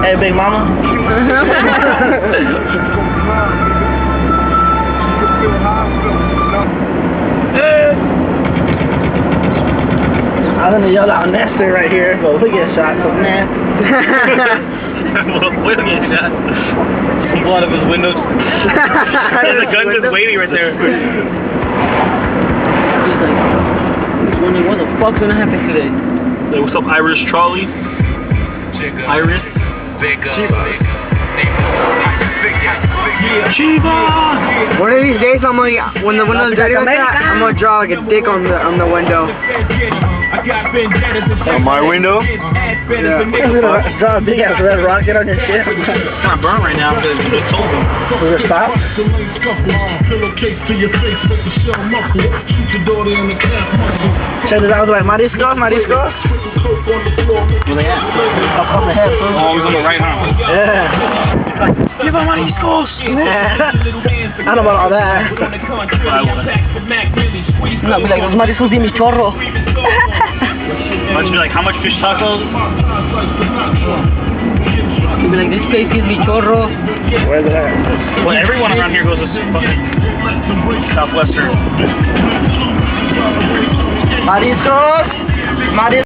Hey, Big Mama. I'm gonna yell out Nestor right here, but we'll get shot, so nah. We'll get shot. Blow out of his windows. There's a gun just waiting right there. He's like, wondering what the fuck's gonna happen today? Hey, what's up, Irish Charlie? Iris? Chiva! One of these days, I'm gonna, when the window's ready like that, I'm gonna draw like a dick on the window. On my window? Yeah. I'm gonna draw a big ass red rocket on your shit. It's not burnt right now because you just told him. Will it stop? Check this out, like, mariscos. Where they at? Up on the head, fool. Oh, he's on the right, huh? Yeah. Give him mariscos! Nah. I don't know about all that. No, be like, los mariscos de mi chorro. Must be like, how much fish tacos? You'd be like, this place gives me chorro. Where's it at? Well, everyone around here goes to fucking Southwestern. Mariscos!